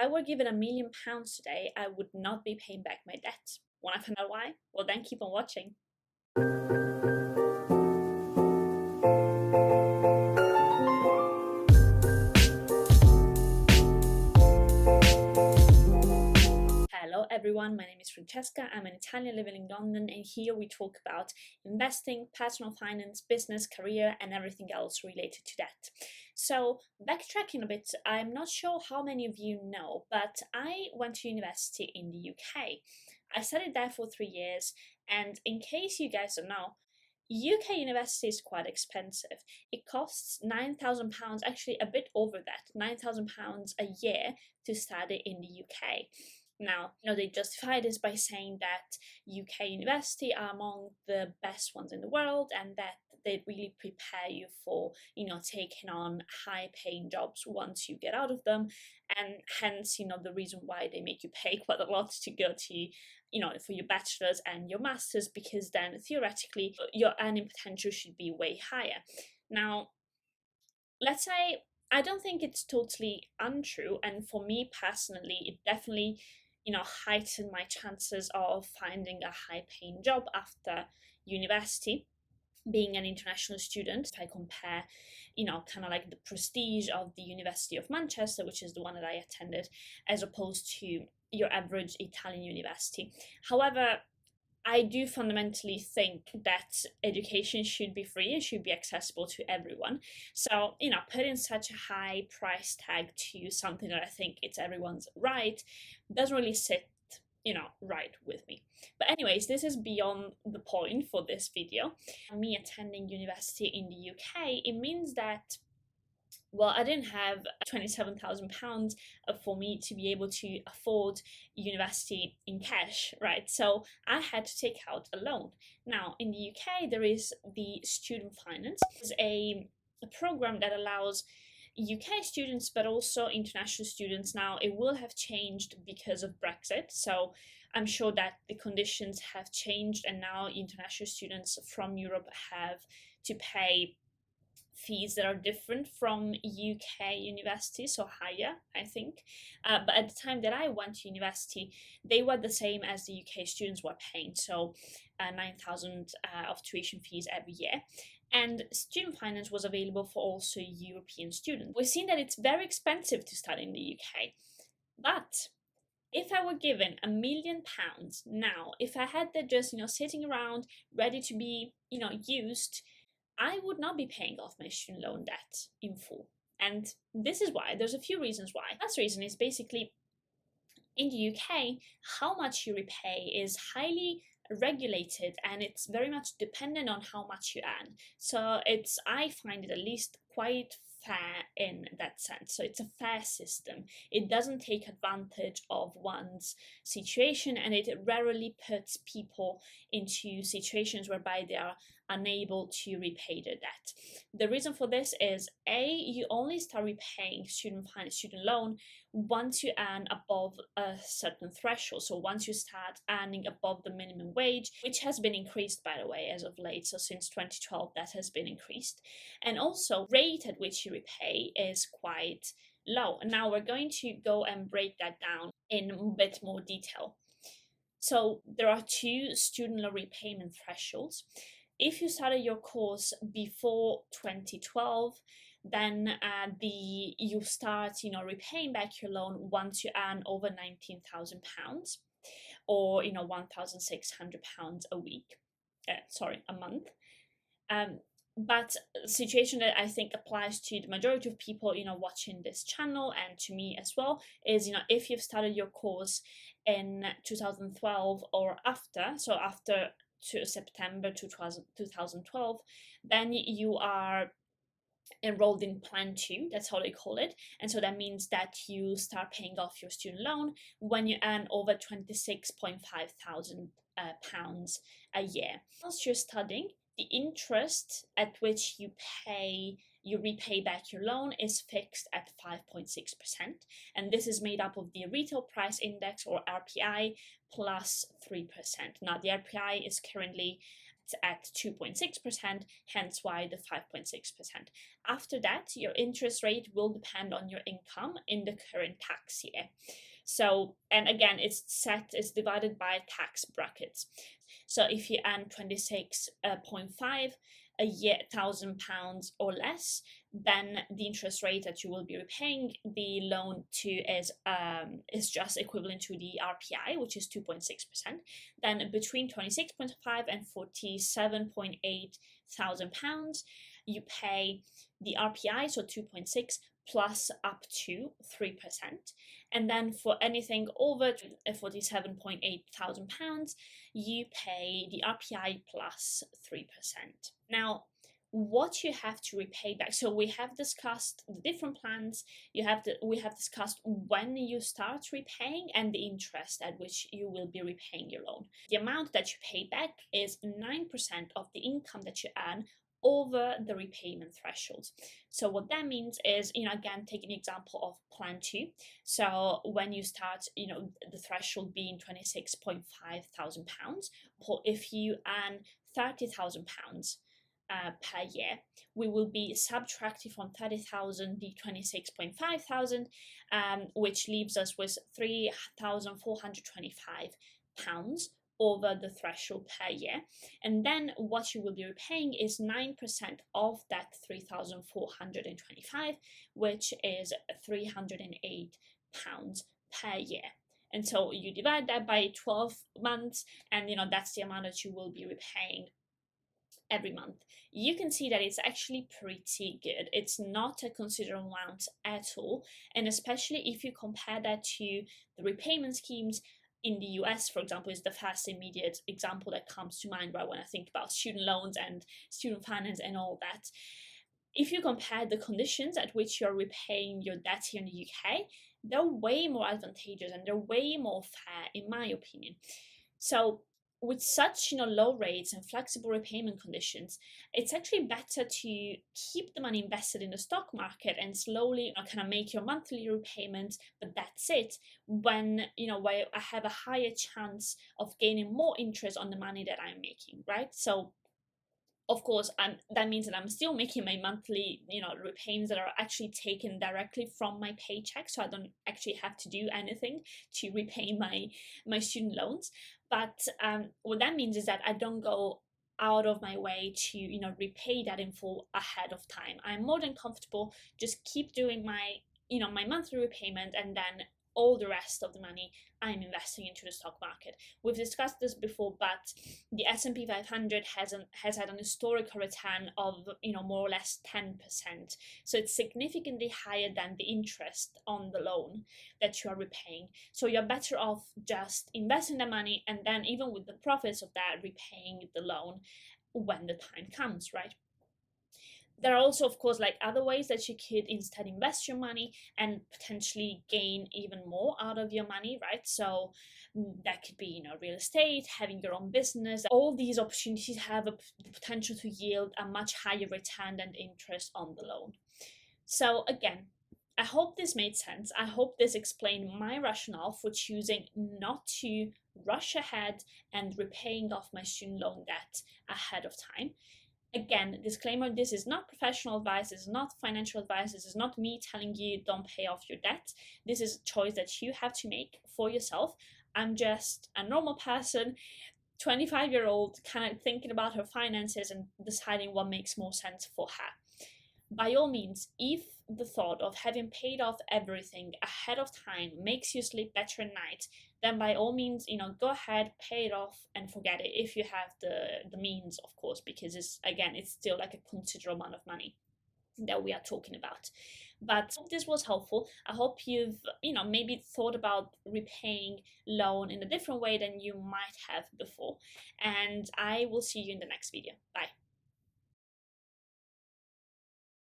I were given £1 million today, I would not be paying back my debt. Want to find out why? Well, then keep on watching. Hello everyone, my name is Francesca. I'm an Italian living in London, and here we talk about investing, personal finance, business, career, and everything else related to that. So, backtracking a bit, I'm not sure how many of you know, but I went to university in the UK. I studied there for 3 years, and in case you guys don't know, UK university is quite expensive. It costs £9,000, actually a bit over that, £9,000 a year to study in the UK. Now, they justify this by saying that UK university are among the best ones in the world, and that they really prepare you for, taking on high-paying jobs once you get out of them, and hence, the reason why they make you pay quite a lot to go to, for your bachelor's and your master's, because then theoretically your earning potential should be way higher. Now, let's say I don't think it's totally untrue, and for me personally, it definitely heightened my chances of finding a high paying job after university, being an international student. If I compare kind of like the prestige of the University of Manchester, which is the one that I attended, as opposed to your average Italian university. However, I do fundamentally think that education should be free and should be accessible to everyone. So, putting such a high price tag to something that I think it's everyone's right doesn't really sit, right with me. But anyways, this is beyond the point for this video. Me attending university in the UK, it means that, well, I didn't have £27,000 for me to be able to afford university in cash, right? So I had to take out a loan. Now, in the UK, there is the student finance. It's a program that allows UK students, but also international students. Now, it will have changed because of Brexit. So I'm sure that the conditions have changed, and now international students from Europe have to pay fees that are different from UK universities, so higher, I think. But at the time that I went to university, they were the same as the UK students were paying, so 9,000 of tuition fees every year. And student finance was available for also European students. We've seen that it's very expensive to study in the UK, but if I were given £1 million now, if I had that just sitting around ready to be used, I would not be paying off my student loan debt in full. And this is why. There's a few reasons why. First reason is basically, in the UK, how much you repay is highly regulated, and it's very much dependent on how much you earn. So I find it at least quite fair in that sense. So it's a fair system. It doesn't take advantage of one's situation, and it rarely puts people into situations whereby they are unable to repay their debt. The reason for this is, you only start repaying student loan once you earn above a certain threshold. So once you start earning above the minimum wage, which has been increased, by the way, as of late. So since 2012, that has been increased. And also, rate at which you repay is quite low. And now we're going to go and break that down in a bit more detail. So there are two student loan repayment thresholds. If you started your course before 2012, then you start repaying back your loan once you earn over £19,000, or £1,600 a week, a month. But the situation that I think applies to the majority of people watching this channel, and to me as well, is if you've started your course in 2012 or after, so after to September 2012, then you are enrolled in Plan 2, that's how they call it. And so that means that you start paying off your student loan when you earn over £26,500 a year. Once you're studying, the interest at which you repay back your loan is fixed at 5.6%, and this is made up of the retail price index, or RPI, plus 3%. Now, the RPI is currently at 2.6%, hence why the 5.6%. After that, your interest rate will depend on your income in the current tax year. So, and again, it's divided by tax brackets. So if you earn 26.5 a year, £1,000 or less, then the interest rate that you will be repaying the loan to is just equivalent to the RPI, which is 2.6%. Then between 26.5 and 47.8 thousand pounds, you pay the RPI, so 2.6 plus up to 3%. And then for anything over 47.8 thousand pounds, you pay the RPI plus 3%. Now, what you have to repay back. So we have discussed the different plans. We have discussed when you start repaying and the interest at which you will be repaying your loan. The amount that you pay back is 9% of the income that you earn over the repayment threshold. So what that means is, again, take an example of plan 2. So when you start, the threshold being 26.5 thousand pounds, or if you earn 30,000 pounds per year, we will be subtracting from 30,000 the 26.5 thousand, which leaves us with 3,425 pounds over the threshold per year. And then what you will be repaying is 9% of that 3,425, which is 308 pounds per year. And so you divide that by 12 months, and that's the amount that you will be repaying every month. You can see that it's actually pretty good. It's not a considerable amount at all, and especially if you compare that to the repayment schemes in the US, for example, is the first immediate example that comes to mind, right, when I think about student loans and student finance and all that. If you compare the conditions at which you're repaying your debt here in the UK, they're way more advantageous and they're way more fair, in my opinion. So with such low rates and flexible repayment conditions, it's actually better to keep the money invested in the stock market and slowly kind of make your monthly repayments, but that's it, when where I have a higher chance of gaining more interest on the money that I'm making, right? So of course, that means that I'm still making my monthly, repayments that are actually taken directly from my paycheck, so I don't actually have to do anything to repay my student loans. But what that means is that I don't go out of my way to, repay that in full ahead of time. I'm more than comfortable just keep doing my, my monthly repayment, and then all the rest of the money I'm investing into the stock market. We've discussed this before, but the S&P 500 has had an historical return of more or less 10%. So it's significantly higher than the interest on the loan that you are repaying. So you're better off just investing the money, and then even with the profits of that, repaying the loan when the time comes, right? There are also, of course, other ways that you could instead invest your money and potentially gain even more out of your money, right? So that could be, real estate, having your own business. All these opportunities have the potential to yield a much higher return than interest on the loan. So again, I hope this made sense. I hope this explained my rationale for choosing not to rush ahead and repaying off my student loan debt ahead of time. Again, disclaimer, this is not professional advice, this is not financial advice, this is not me telling you don't pay off your debt. This is a choice that you have to make for yourself. I'm just a normal person, 25-year-old, kind of thinking about her finances and deciding what makes more sense for her. By all means, if the thought of having paid off everything ahead of time makes you sleep better at night, then by all means, go ahead, pay it off and forget it, if you have the means, of course, because it's still a considerable amount of money that we are talking about. But I hope this was helpful. I hope you've, maybe thought about repaying loan in a different way than you might have before. And I will see you in the next video. Bye.